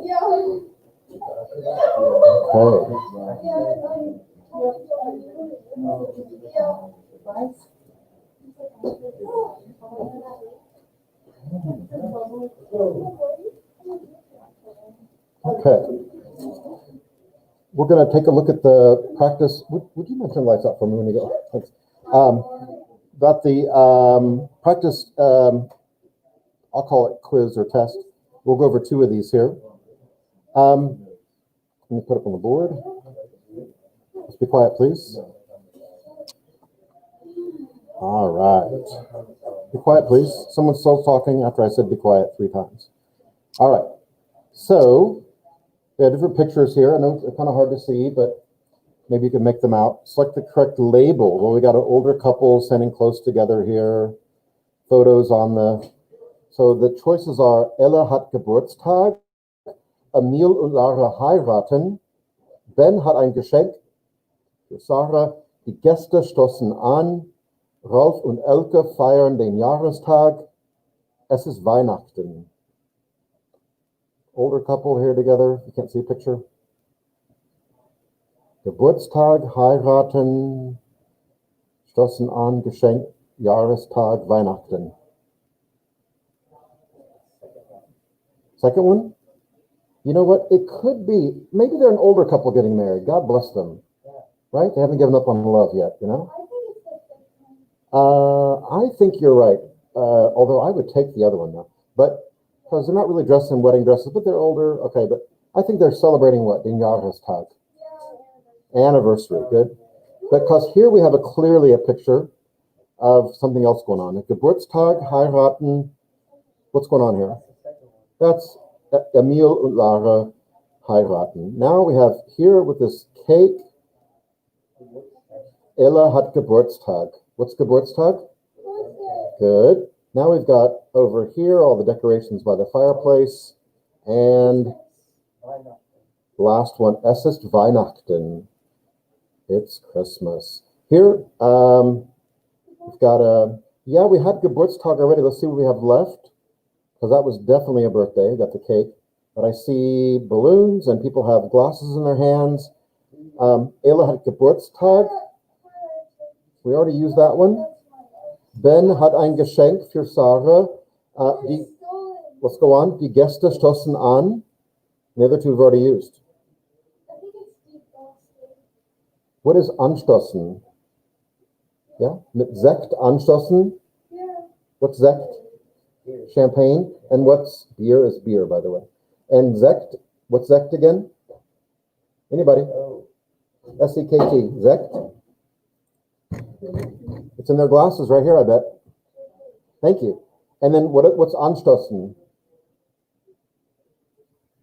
Okay. We're going to take a look at the practice. Would you mention lights up for me when you go? Thanks. About the practice, I'll call it quiz or test. We'll go over two of these here. Let me put it on the board. Let's be quiet, please. All right. Be quiet, please. Someone's still talking after I said be quiet 3 times. All right. So, we have different pictures here. I know it's kind of hard to see, but maybe you can make them out. Select the correct label. Well, we got an older couple standing close together here. Photos on the... So the choices are Ella hat Geburtstag, Emil und Lara heiraten, Ben hat ein Geschenk für Sarah, die Gäste stoßen an, Rolf und Elke feiern den Jahrestag, es ist Weihnachten. Older couple here together, you can't see a picture. Geburtstag, heiraten, stoßen an, Geschenk, Jahrestag, Weihnachten. Second one? You know what? It could be, maybe they're an older couple getting married. God bless them. Right? They haven't given up on love yet, you know? I think you're right. Although I would take the other one now. But, because they're not really dressed in wedding dresses, but they're older. Okay, but I think they're celebrating what? Den Jahrestag. Anniversary. Good. Because here we have clearly a picture of something else going on. Geburtstag, heiraten. What's going on here? That's Emil und Lara heiraten. Now we have here with this cake, Ella hat Geburtstag. What's Geburtstag? Good. Now we've got over here all the decorations by the fireplace. And last one, es ist Weihnachten. It's Christmas. Here, we've got yeah, we had Geburtstag already. Let's see what we have left. Because that was definitely a birthday. Got the cake. But I see balloons and people have glasses in their hands. Ella hat Geburtstag. We already used that one. Ben hat ein Geschenk für Sarah. Let's go on. Die Gäste stoßen an. The other two we've already used. What is anstoßen? Yeah? Mit Sekt anstoßen? What's Sekt? Champagne. And what's beer is beer, by the way. And Sekt, what's Sekt again? Anybody? S-E-K-T. Sekt? It's in their glasses right here, I bet. Thank you. And then what's anstoßen?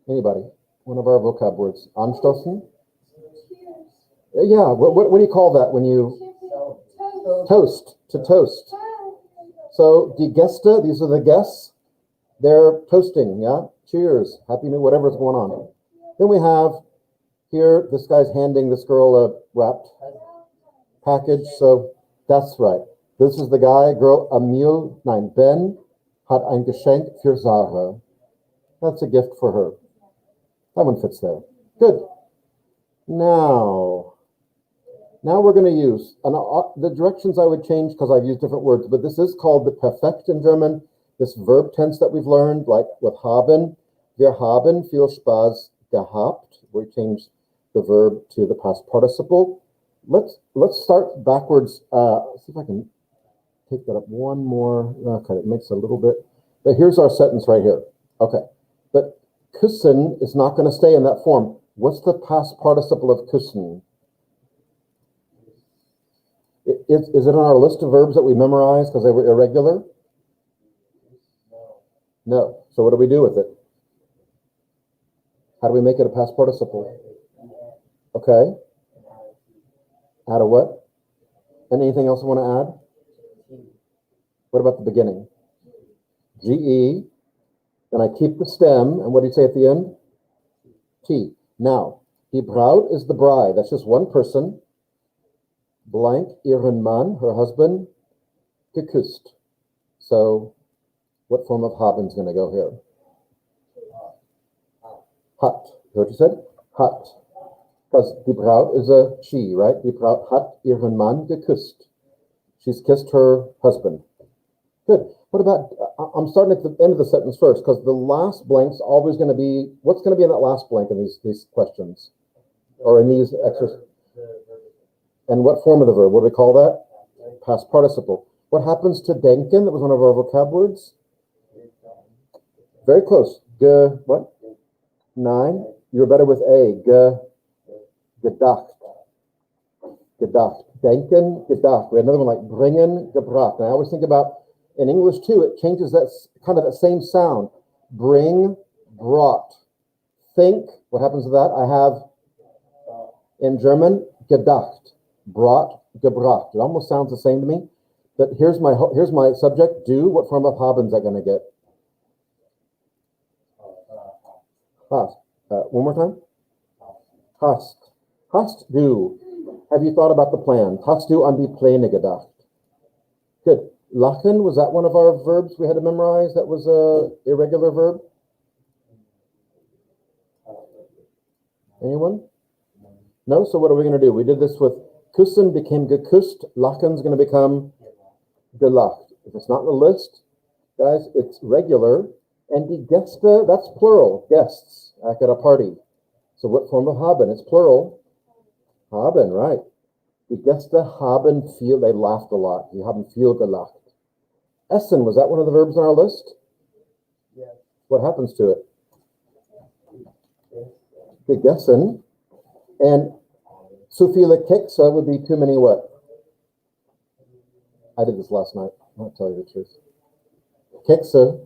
Anybody? One of our vocab words. Anstoßen? Yeah. What do you call that when you... Toast. To toast. So, die Gäste, these are the guests. They're toasting, yeah? Cheers. Happy New whatever's going on. Then we have here, this guy's handing this girl a wrapped package. So, that's right. This is the guy, girl, Ben hat ein Geschenk für Sarah. That's a gift for her. That one fits there. Good. Now we're going to use, and the directions I would change because I've used different words, but this is called the Perfekt in German, this verb tense that we've learned, like with haben. Wir haben viel Spaß gehabt. We change the verb to the past participle. Let's start backwards. See if I can take that up one more. Okay, it makes a little bit. But here's our sentence right here. Okay, but küssen is not going to stay in that form. What's the past participle of küssen? Is it on our list of verbs that we memorized because they were irregular? No. So what do we do with it? How do we make it a past participle? Okay. Add a what? And anything else you want to add? What about the beginning? G-E. Then I keep the stem. And what do you say at the end? T. Now, die Braut is the bride. That's just one person. Blank, ihren Mann, her husband, geküsst. So, what form of haben is going to go here? Hat. You heard what you said? Hat. Because die Braut is a she, right? Die Braut hat ihren Mann geküsst. She's kissed her husband. Good. What about, I'm starting at the end of the sentence first, because the last blank's always going to be, what's going to be in that last blank in these questions? Or in these exercises? And what form of the verb? What do we call that? Past participle. What happens to denken? That was one of our vocab words. Very close. What? 9. You're better with A. Gedacht. Gedacht. Denken, gedacht. We had another one like bringen, gebracht. And I always think about, in English too, it changes that kind of that same sound. Bring, brought. Think, what happens to that? I have, in German, gedacht. Brought, gebracht. It almost sounds the same to me. But here's my subject. Do. What form of haben is I going to get? Hast. One more time. Hast. Hast du. Have you thought about the plan? Hast du an die Pläne gedacht? Good. Lachen, was that one of our verbs we had to memorize? That was a irregular verb? Anyone? No? So what are we going to do? We did this with küssen became geküsst. Lachen's going to become gelacht. If it's not in the list, guys, it's regular. And die Gäste, that's plural. Guests, like at a party. So what form of haben? It's plural. Haben, right. Die Gäste haben viel, they laughed a lot. Die haben viel gelacht. Essen, was that one of the verbs on our list? Yes. What happens to it? Gegessen. And zu viele Kekse would be too many what? I did this last night. I'll tell you the truth. Kekse.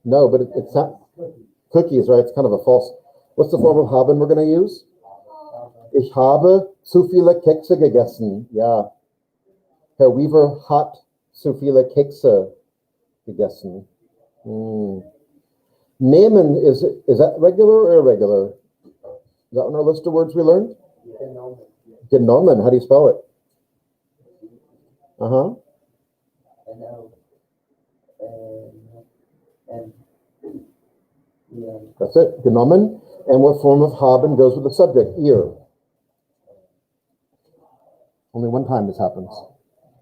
No, but it's not cookies, right? It's kind of a false. What's the form of haben we're going to use? Ich habe zu viele Kekse gegessen. Ja. Herr Weaver hat zu viele Kekse gegessen. Nehmen, is that regular or irregular? Is that on our list of words we learned? Genommen. Genommen. How do you spell it? That's it. Genommen. And what form of haben goes with the subject? Ihr. Only one time this happens.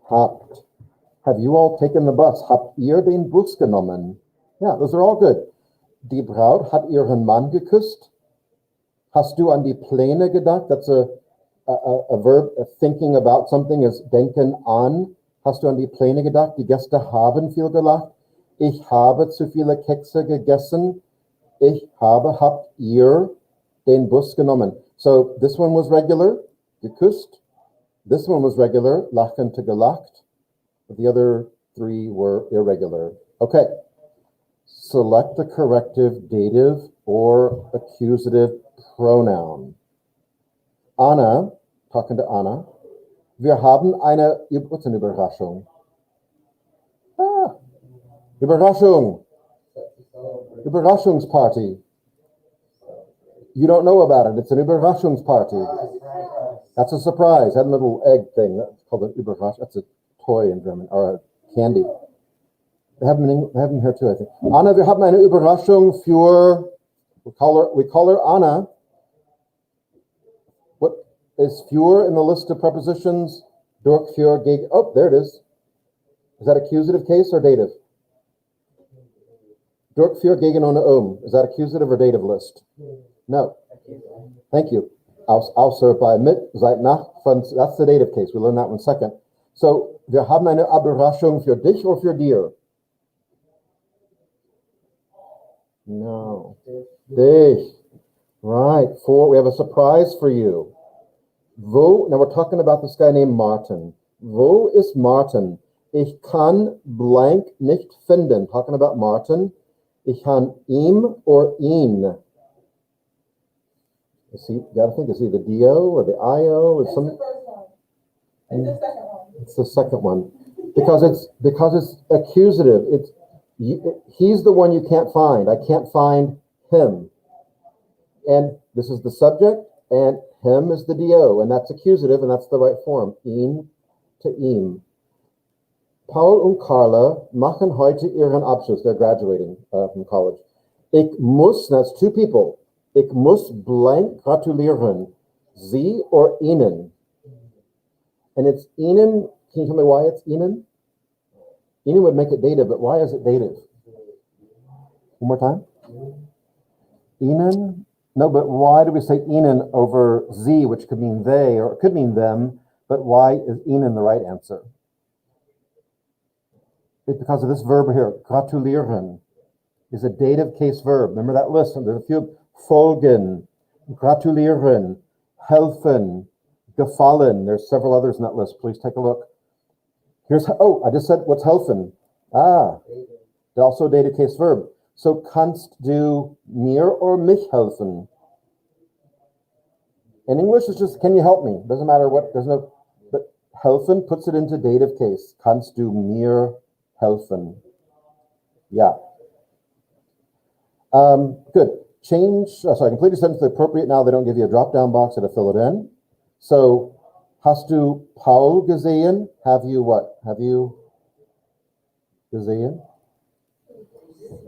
Habt. Have you all taken the bus? Habt ihr den Bus genommen? Yeah, those are all good. Die Braut hat ihren Mann geküsst. Hast du an die Pläne gedacht? That's a verb, thinking about something is denken an. Hast du an die Pläne gedacht? Die Gäste haben viel gelacht. Ich habe zu viele Kekse gegessen. Habt ihr den Bus genommen? So this one was regular, geküsst. This one was regular, lachen to gelacht. But the other 3 were irregular. Okay. Select the corrective dative or accusative pronoun. Anna, talking to Anna. Wir haben what's an Überraschung? Überraschung. Überraschungsparty. You don't know about it. It's an Überraschungsparty. That's a surprise. I had a little egg thing. That's called an Überraschung. That's a toy in German, or a candy. They have them here too, I think. Anna, wir haben eine Überraschung für, we call her Anna. What is für in the list of prepositions? Durch, für, gegen. Oh, there it is. Is that accusative case or dative? Durch, für, gegen, ohne Is that accusative or dative list? No. Thank you. Außer bei, mit, seit, nach. That's the dative case. We learned that one second. So, wir haben eine Überraschung für dich or für dir? No. Dich. Right. We have a surprise for you. Wo, now we're talking about this guy named Martin. Wo ist Martin? Ich kann blank nicht finden. Talking about Martin. Ich kann ihm or ihn. You gotta think, is he the DO or the IO or some? It's the second one. It's the second one. Because it's accusative. He's the one you can't find. I can't find him. And this is the subject, and him is the DO, and that's accusative, and that's the right form. Ihn to ihm. Paul und Carla machen heute ihren Abschluss. They're graduating from college. Ich muss, that's two people. Ich muss blank gratulieren. Sie or Ihnen. And it's Ihnen. Can you tell me why it's Ihnen? Ihnen would make it dative, but why is it dative? One more time. Ihnen? No, but why do we say Ihnen over Sie, which could mean they, or it could mean them, but why is Ihnen the right answer? It's because of this verb here, gratulieren, is a dative case verb. Remember that list? There's a few. Folgen, gratulieren, helfen, gefallen. There's several others in that list. Please take a look. Here's, oh, I just said, what's helfen? Also a dative case verb. So kannst du mir or mich helfen? In English, it's just, can you help me? Doesn't matter what, there's no, but helfen puts it into dative case. Kannst du mir helfen? Yeah. Good. Complete a sentence to the appropriate now. They don't give you a drop-down box to fill it in. So, hast du Paul gesehen? Have you what? Have you gesehen?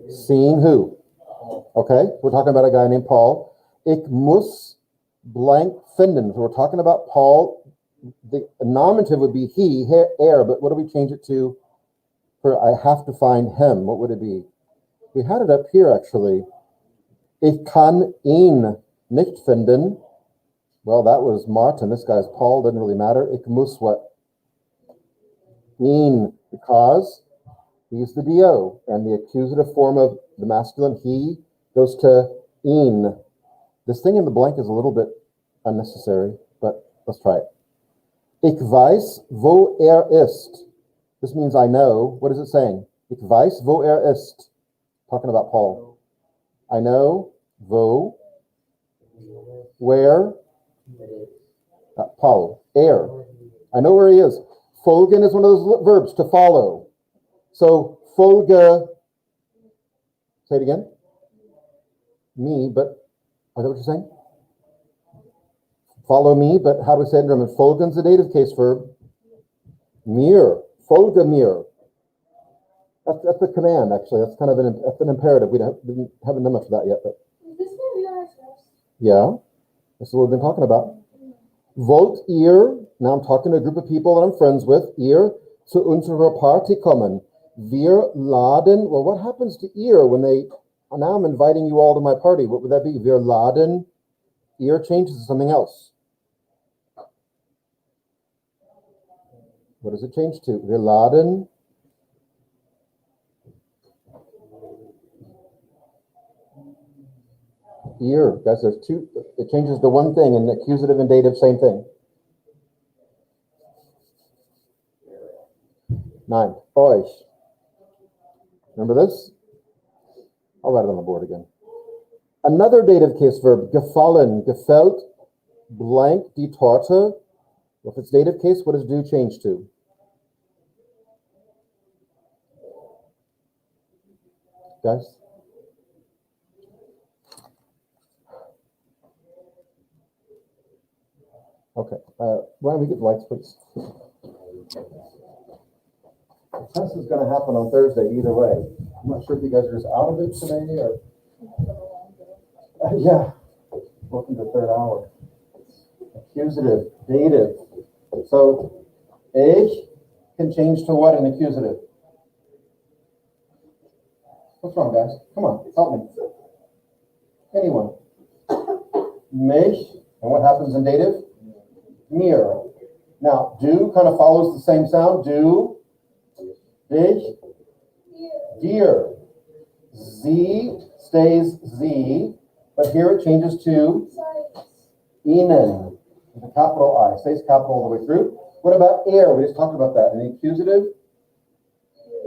Seen who? Okay, we're talking about a guy named Paul. Ich muss blank finden. So we're talking about Paul. The nominative would be he, er, but what do we change it to for I have to find him? What would it be? We had it up here actually. Ich kann ihn nicht finden. Well, that was Martin. This guy's Paul. Doesn't really matter. Ich muss what? Ihn, because he's the DO. And the accusative form of the masculine, he, goes to ihn. This thing in the blank is a little bit unnecessary, but let's try it. Ich weiß, wo ist. This means I know. What is it saying? Ich weiß, wo ist. Talking about Paul. I know, wo, where, Paul, I know where he is. Folgen is one of those verbs, to follow. So, folge, say it again. Me, but, is that what you're saying? Follow me, but how do we say it in German? Folgen's a dative case verb. Mir, folge mir. That's a command, actually. That's kind of an imperative. We didn't haven't done much of that yet, but Is this going to be on our house? yeah, that's what we've been talking about. Wollt ihr? Now I'm talking to a group of people that I'm friends with. Ihr zu unserer Party kommen. Wir laden. Well, what happens to ihr when they? Now I'm inviting you all to my party. What would that be? Wir laden. Ihr changes to something else. What does it change to? Wir laden. Ihr, guys, there's two, it changes to one thing, and accusative and dative, same thing. 9, euch. Remember this? I'll write it on the board again. Another dative case verb, gefallen, gefällt, blank, die Torte. If it's dative case, what does do change to? Guys? Okay, why don't we get the lights, please? The test is going to happen on Thursday either way. I'm not sure if you guys are just out of it today or... yeah, welcome to the third hour. Accusative, dative. So, ich can change to what in accusative? What's wrong, guys? Come on, help me. Anyone? Mich, and what happens in dative? Mir. Now, do kind of follows the same sound. Do, dich, dir. Z stays Z, but here it changes to ihnen. With a capital I. Stays capital all the way through. What about er? We just talked about that. In the accusative,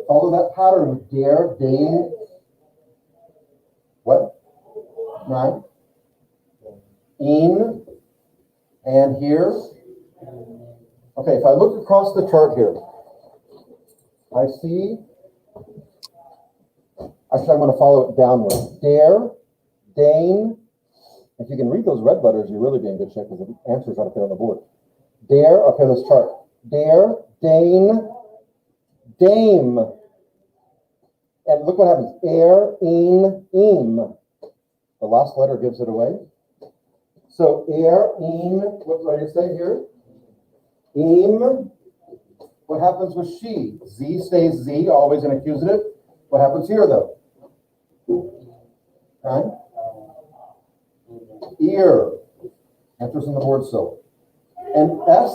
follow that pattern. Der, den. What? 9. In. And here, okay, if I look across the chart here, I see, actually I'm going to follow it downward. Der, den, if you can read those red letters, you'll really be in good shape because the answers are up there on the board. Der, okay, this chart. Der, den, dame. And look what happens. Er, in, im. The last letter gives it away. So er, in, what did I say here? Im. What happens with she? Z stays Z, always an accusative. What happens here though? Okay. Ear. Enters in the board still. And S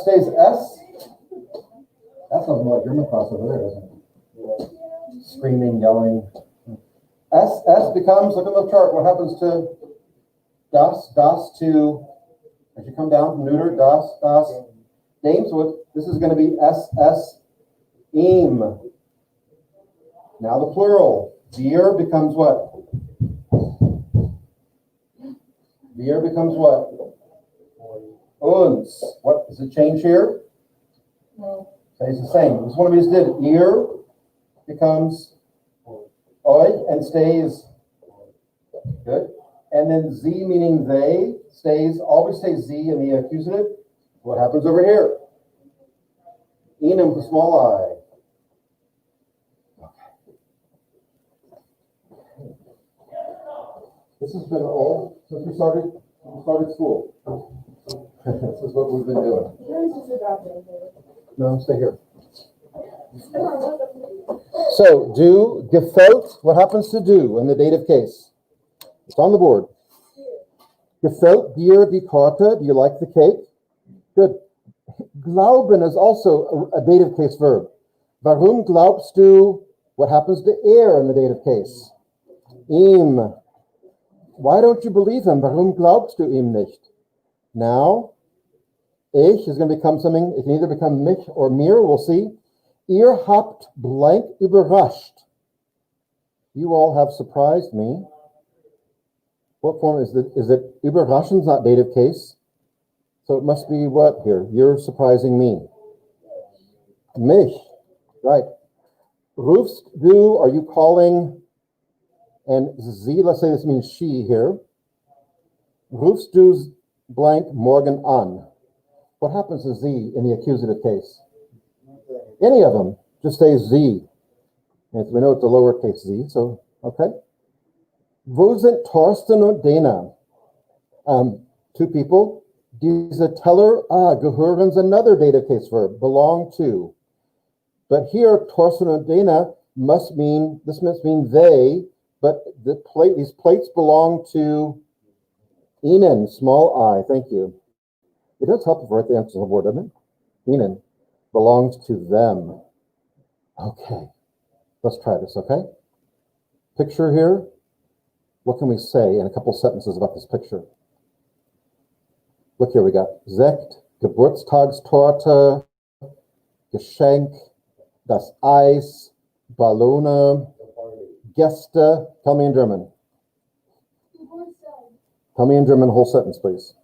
stays S. That sounds more like German class over there, doesn't it? Screaming, yelling. S becomes, look at the chart, what happens to das to, as you come down from neuter, das, dame, so this is going to be SS, im. Now the plural, wir becomes what? Wir becomes what? Uns. What, does it change here? No. Stays the same. This one we just did. Ihr becomes euch and stays good. And then Z meaning they stays, always stays Z in the accusative. What happens over here? Enum with a small I. This has been all since we started school. This is what we've been doing. No, stay here. So, do, gefällt, what happens to do in the dative case? It's on the board. Gefällt dir die Torte? Do you like the cake? Good. Glauben is also a dative case verb. Warum glaubst du? What happens to er in the dative case? Ihm. Why don't you believe him? Warum glaubst du ihm nicht? Now, ich is going to become something, it can either become mich or mir, we'll see. Ihr habt blank überrascht. You all have surprised me. What form is it? Is it überraschen's not dative case? So it must be what here? You're surprising me. Mich. Right. Rufst du, are you calling? And sie, let's say this means she here. Rufst du blank morgen an. What happens to Z in the accusative case? Any of them, just say Z. And we know it's a lowercase z, so, okay. Wo sind Thorsten und Dana? Two people. Diese Teller, gehören's another dative case verb, belong to. But here, Thorsten und Dana must mean they, but these plates belong to Ihnen, small I, thank you. It does help if I write the answer on the board, doesn't it? Ihnen belongs to them. Okay, let's try this, okay? Picture here. What can we say in a couple sentences about this picture? Look here, we got Sekt, Geburtstagstorte, Geschenk, das Eis, Ballone, Gäste. Tell me in German. Tell me in German, whole sentence, please.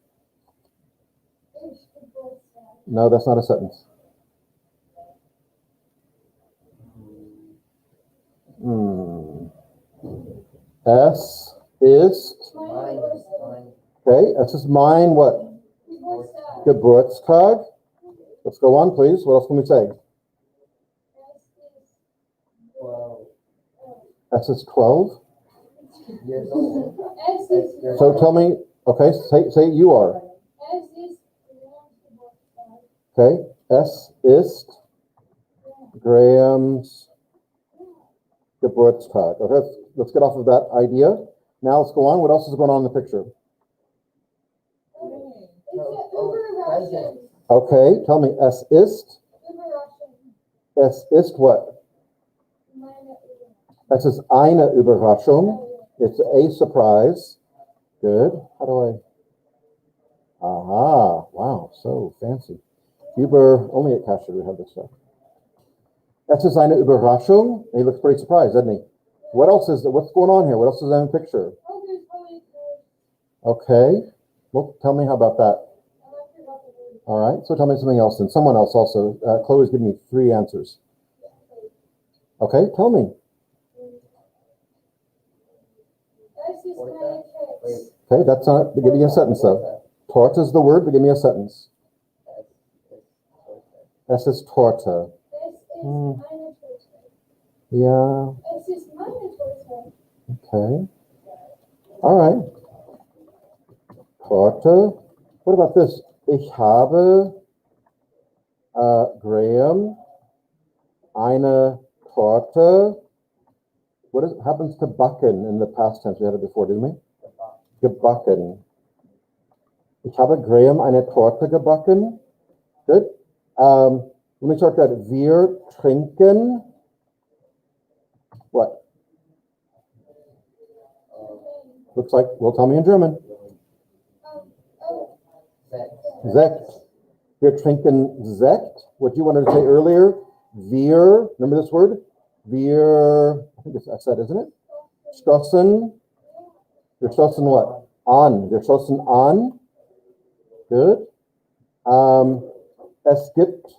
No, that's not a sentence. Es ist. Okay, es ist mein what? Geburtstag. Let's go on, please. What else can we say? Es ist 12. So tell me, okay, say you are. Okay, es ist Graham's Geburtstag. Okay, let's get off of that idea. Now let's go on. What else is going on in the picture? Okay, tell me, es ist. Es ist what? Es ist eine Überraschung. It's a surprise. Good. How do I? Aha, wow, so fancy. Only at Cash should we have this stuff. Es ist eine Überraschung. He looks pretty surprised, doesn't he? What else is there? What's going on here? What else is in the picture? Okay. Well, tell me how about that. All right. So tell me something else. And someone else also. Chloe's giving me 3 answers. Okay. Tell me. Okay. That's not. Give me a sentence though. Torte is the word, but give me a sentence. Es ist Torte. Yeah, Es ist meine Torte. okay. All right. Torte. What about this? Ich habe, Graham, eine Torte. Happens to backen in the past tense? We had it before, didn't we? Gebacken. Ich habe Graham eine Torte gebacken. Good. Let me start that. Wir trinken. What? Looks like, well, tell me in German. Sekt. Wir trinken Sekt. What you wanted to say earlier? Wir, remember this word? Wir, I think that's that, isn't it? Stossen. Wir stossen what? An. Wir stossen an. Good. Es gibt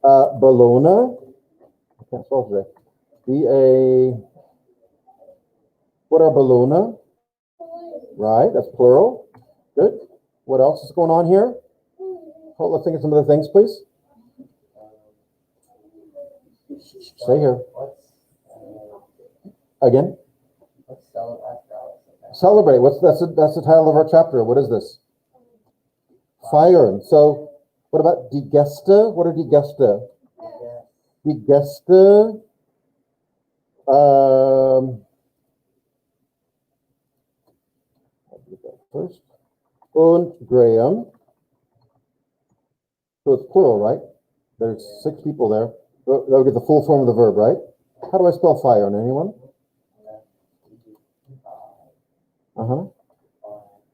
Bologna. I can't spell today. What are Bologna? Right, that's plural. Good. What else is going on here? Oh, let's think of some of the things, please. Stay here. Again. Celebrate. That's the title of our chapter. What is this? Feiern. So, what about die Gäste? What are die Gäste? Die Gäste. I'll do that first. Und Graham. So it's plural, right? There's 6 people there. That'll get the full form of the verb, right? How do I spell feiern? Anyone?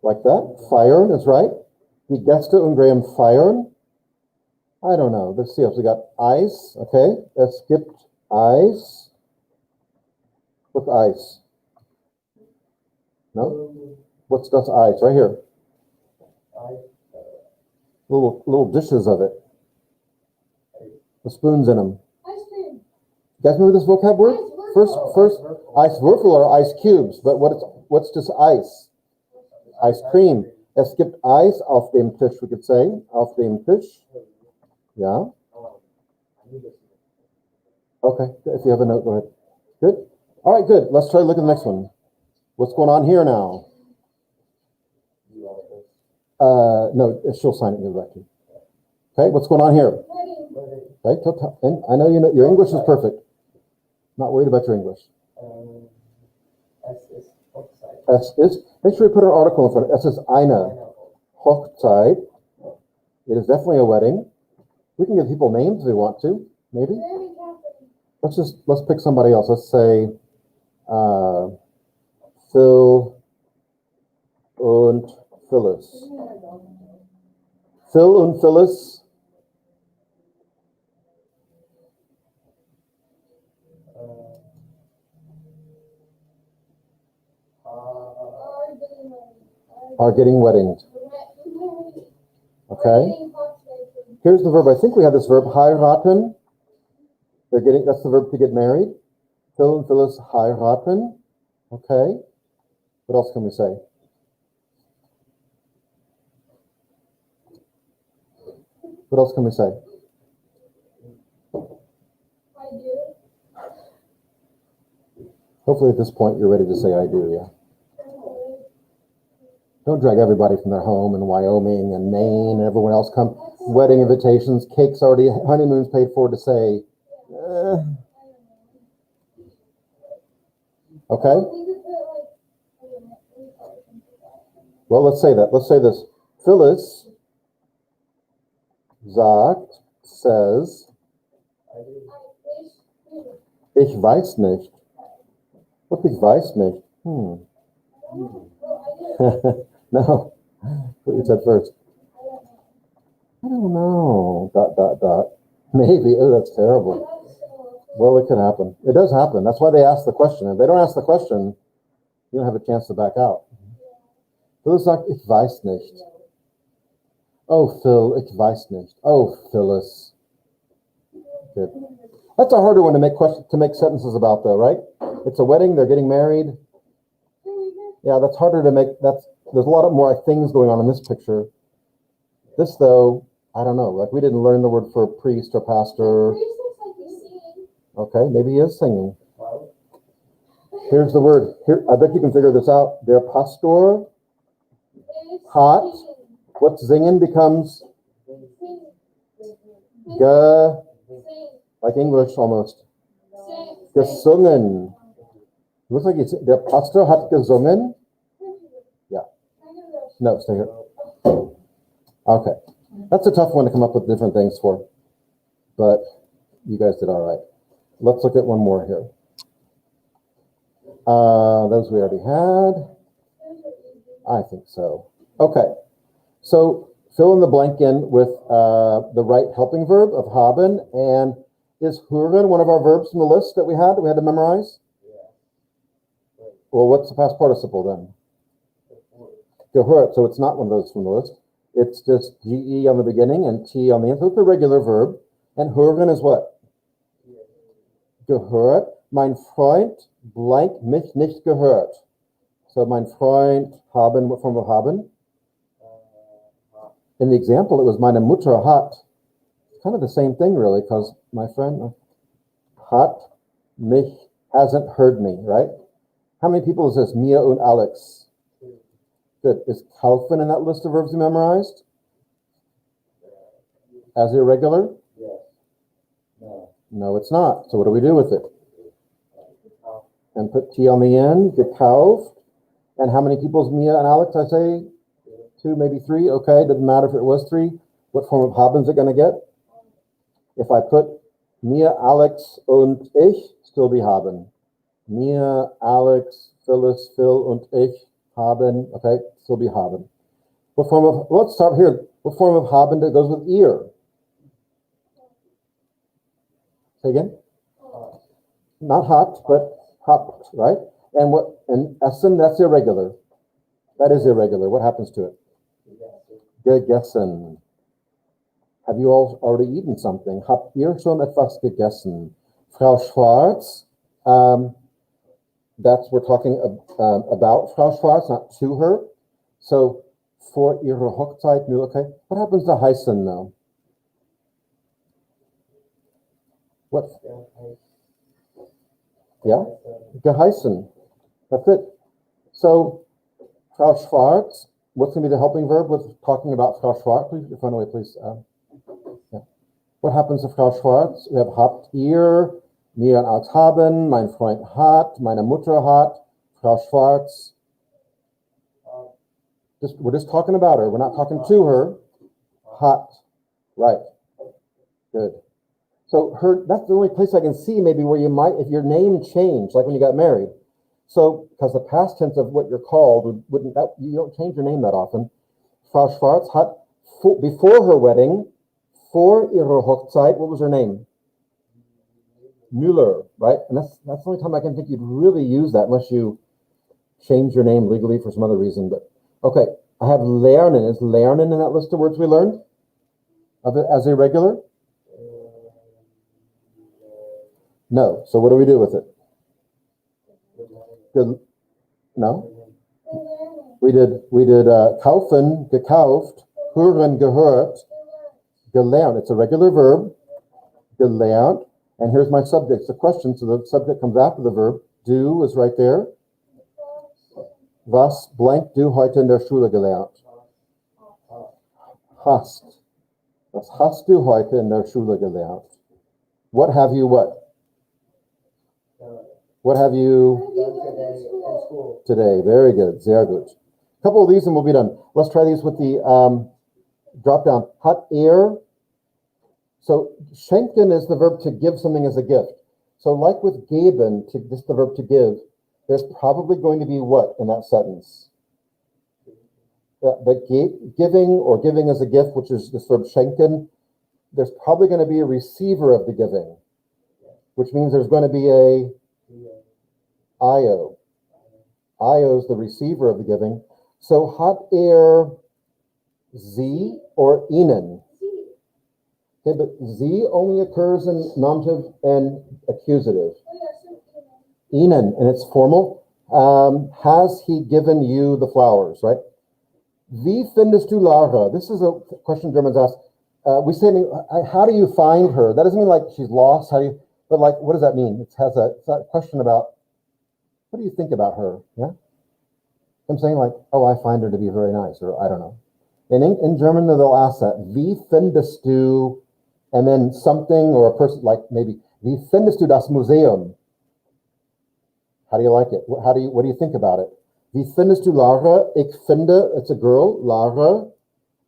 Like that. Feiern is right. Die Gäste und Graham feiern. I don't know. Let's see if we got Eis. Okay. Es gibt Eis. What's ice? No? What's das ice? Right here. Little dishes of it. The spoons in them. Ice cream. You guys remember this vocab word? First, ice würfel or ice cubes. But what's just ice? Ice cream. Es gibt Eis auf dem Tisch, we could say. Auf dem Tisch. Yeah. Okay. If you have a note, go ahead. Good. All right, good. Let's try to look at the next one. What's going on here now? No, she'll sign it and give it back to you. Okay, what's going on here? Okay, and I know your English is perfect. Not worried about your English. Es ist, make sure we put our article in front. Es ist eine Hochzeit. It is definitely a wedding. We can give people names if we want to, maybe. Let's pick somebody else. Let's say Phil und Phyllis. Phil und Phyllis. Are getting weddings. Okay. Here's the verb. I think we have this verb heiraten. That's the verb to get married. Phil and Phyllis heiraten. Okay. What else can we say? What else can we say? I do. Hopefully at this point you're ready to say I do, yeah. Don't drag everybody from their home in Wyoming and Maine and everyone else come. Wedding invitations, cakes already, honeymoons paid for to say. Okay? Well, let's say that. Let's say this. Phyllis says, ich weiß nicht. What ich weiß nicht? No. What you said first. I don't know. ... Maybe. Oh, that's terrible. Well, it could happen. It does happen. That's why they ask the question. If they don't ask the question, you don't have a chance to back out. Phyllis sagt, ich weiß nicht. Oh, Phil, ich weiß nicht. Oh, Phyllis. Good. That's a harder one to make sentences about, though, right? It's a wedding. They're getting married. Yeah, that's harder to make. There's a lot more things going on in this picture. This, though, I don't know. Like we didn't learn the word for priest or pastor. Priest looks like he's singing. Okay, maybe he is singing. Here's the word. Here, I bet you can figure this out. Der Pastor, It's Hot. singing. what's singen becomes Sing. ge, Sing. like English almost. Sing. Gesungen. Looks like it's, der Pastor hat gesungen. Yeah. No, stay here. Okay. That's a tough one to come up with different things for. But you guys did all right. Let's look at one more here. Those we already had. I think so. Okay. So fill in the blank in with the right helping verb of haben. And is hören one of our verbs from the list that we had to memorize? Well, what's the past participle then? Gehört. So it's not one of those from the list. It's just GE on the beginning and T on the end. So it's a regular verb. And hören is what? Gehört. Mein Freund blank mich nicht gehört. So mein Freund haben, what form of haben? In the example, it was meine Mutter hat. It's kind of the same thing, really, because my friend hat mich hasn't heard me, right? How many people is this? Mia und Alex. Good. Is kaufen in that list of verbs you memorized? As irregular? No, it's not. So what do we do with it? And put T on the end, gekauft. And how many people is Mia and Alex, I say? 2, maybe 3. Okay, doesn't matter if it was 3. What form of haben is it going to get? If I put Mia, Alex und ich, still be haben. Mia, Alex, Phyllis, Phil und ich haben. Okay, still be haben. What form of, let's start here. What form of haben that goes with ear? Say again? Not hot, but habt, right? And what, and essen, that's irregular. That is irregular. What happens to it? Gegessen. Have you all already eaten something? Habt ihr schon etwas gegessen? Frau Schwarz, that's, we're talking about Frau Schwarz, not to her. So, for ihre Hochzeit, okay. What happens to heißen now? What? Yeah? Geheißen. That's it. So, Frau Schwarz, what's going to be the helping verb with talking about Frau Schwarz? Please, your phone away, please. Yeah. What happens to Frau Schwarz? We have habt ihr, mir und Alex haben, mein Freund hat, meine Mutter hat, Frau Schwarz. We're just talking about her. We're not talking to her. Hat. Right. Good. So her, that's the only place I can see maybe where you might, if your name changed, like when you got married. So, because the past tense of what you're called wouldn't, that, you don't change your name that often. Frau Schwarz hat, before her wedding, for ihre Hochzeit, what was her name? Müller, right? And that's the only time I can think you'd really use that unless you change your name legally for some other reason. But okay, I have lernen. Is lernen in that list of words we learned? Of it as irregular? No. So what do we do with it? No? We did kaufen, gekauft, hören, gehört, gelernt. It's a regular verb, gelernt. And here's my subject. It's a question, so the subject comes after the verb. Du is right there. Was blank du heute in der Schule gelernt? Hast. Was hast du heute in der Schule gelernt? What have you what? What have you today? Very good. Sehr gut. A couple of these and we'll be done. Let's try these with the drop down. Hat So schenken is the verb to give something as a gift. So like with geben, just the verb to give, there's probably going to be what in that sentence? The giving or giving as a gift, which is this verb schenken, there's probably going to be a receiver of the giving, which means there's going to be a Io. Io is the receiver of the giving. So hat sie or ihnen? Okay, but sie only occurs in nominative and accusative. Ihnen, and it's formal. Has he given you the flowers, right? Wie findest du Lara? This is a question Germans ask. we say, how do you find her? That doesn't mean like she's lost. How do you, but like, what does that mean? It's that question about, what do you think about her? Yeah. I'm saying like, oh, I find her to be very nice, or I don't know. In German, they'll ask that, wie findest du, and then something or a person, like maybe, wie findest du das Museum? How do you like it? What do you think about it? Wie findest du Lara? Ich finde, it's a girl, Lara,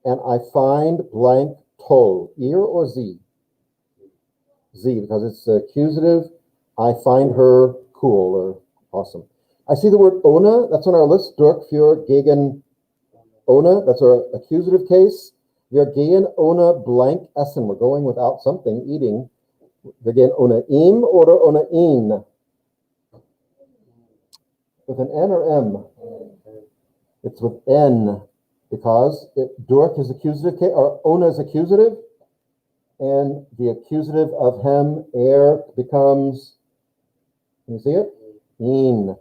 and I find blank toll. Ihr or sie? Sie, because it's accusative. I find her cool or awesome. I see the word ohne, that's on our list. Durch, für, gegen, ohne, that's our accusative case. Wir gehen ohne blank essen. We're going without something, eating. Wir gehen ohne ihm oder ohne ihn. With an N or M? It's with N because durch is accusative case, or ohne is accusative, and the accusative of him, becomes, can you see it? Ihn.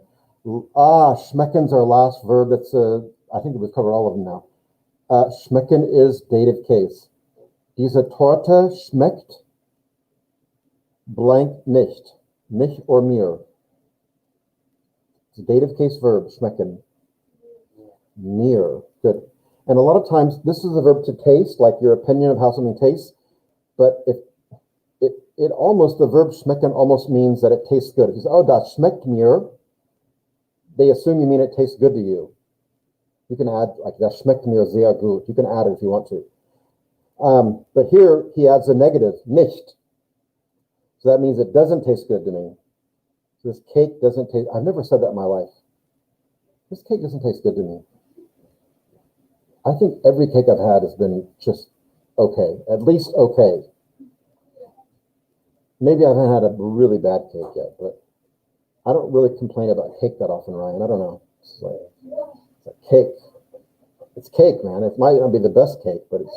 Schmecken's our last verb. That's I think we've covered all of them now. Schmecken is dative case. Diese Torte schmeckt blank nicht. Mich or mir. It's a dative case verb, schmecken. Mir. Good. And a lot of times this is a verb to taste, like your opinion of how something tastes. But if it almost, the verb schmecken almost means that it tastes good. If you say, oh, das schmeckt mir, they assume you mean it tastes good to you. You can add, like, das schmeckt mir sehr gut. You can add it if you want to. But here he adds a negative, nicht. So that means it doesn't taste good to me. So this cake doesn't taste, I've never said that in my life. This cake doesn't taste good to me. I think every cake I've had has been just okay, at least okay. Maybe I haven't had a really bad cake yet, but I don't really complain about cake that often, Ryan. I don't know. It's a cake. It's cake, man. It might not be the best cake, but it's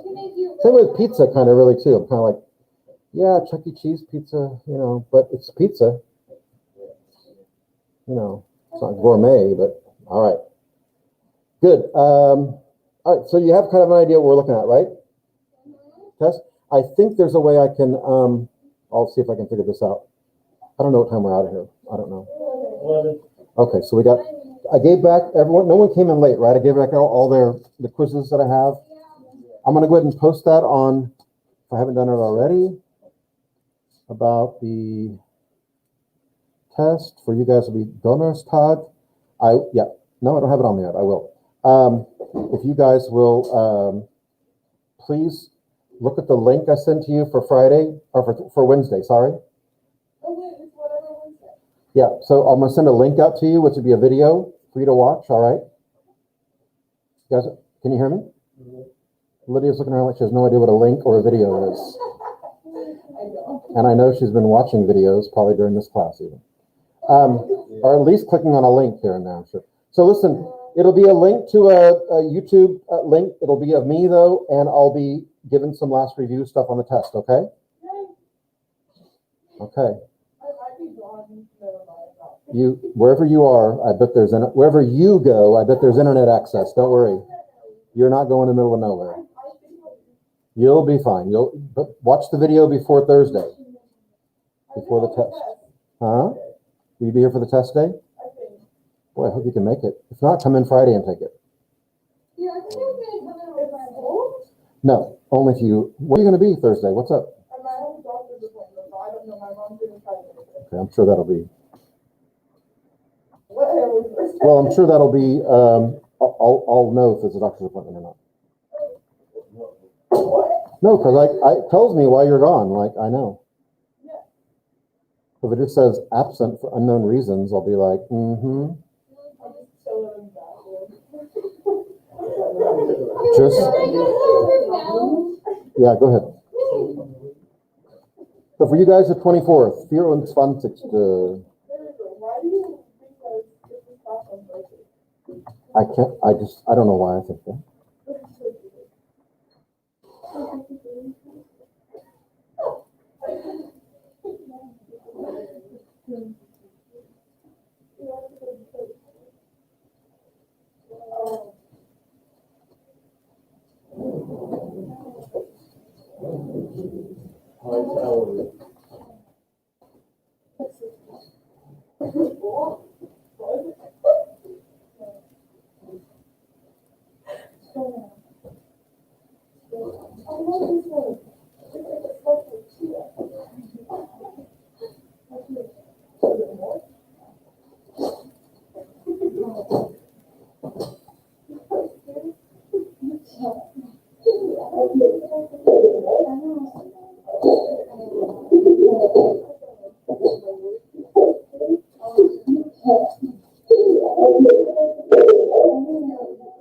same with pizza, kind of really too. I'm kind of like, yeah, Chuck E. Cheese pizza, but it's pizza. It's not gourmet, but all right. Good. All right, so you have kind of an idea what we're looking at, right? Test. I think there's a way I can, I'll see if I can figure this out. I don't know what time we're out of here. I don't know. 11. Okay, so I gave back everyone, no one came in late, right? I gave back all the quizzes that I have. I'm going to go ahead and post that on, if I haven't done it already, about the test for you guys will be Donnerstag. No, I don't have it on yet. I will. If you guys will, please look at the link I sent to you for Friday, or for Wednesday, sorry. Oh, wait, it's whatever Wednesday. Yeah, so I'm going to send a link out to you, which would be a video for you to watch, all right? You guys, can you hear me? Lydia's looking around like she has no idea what a link or a video is. And I know she's been watching videos, probably during this class even. Or at least clicking on a link here and there, I'm sure. So listen, it'll be a link to a YouTube link. It'll be of me, though, and I'll be giving some last review stuff on the test, okay? Okay. Wherever you are, I bet there's wherever you go, I bet there's internet access. Don't worry. You're not going in the middle of nowhere. You'll be fine. But watch the video before Thursday. Before the test. Huh? Will you be here for the test day? Boy, I hope you can make it. If not, come in Friday and take it. Yeah, I think I'm going to come in with my phone. No, only if you. Where are you going to be Thursday? What's up? And my own doctor's appointment, so I don't know. My mom's going to try to make it. Okay, I'm sure that'll be. Whatever. Well, I'm sure that'll be. I'll know if it's a doctor's appointment or not. No, because it tells me why you're gone. Like, I know. Yeah. If it just says absent for unknown reasons, I'll be like, mm-hmm. I'm just chilling in the bathroom. Just, Can I go home now? yeah, go ahead. So for you guys, the 24th, 24. Why do you think that this is class on Thursday? I don't know why I think that.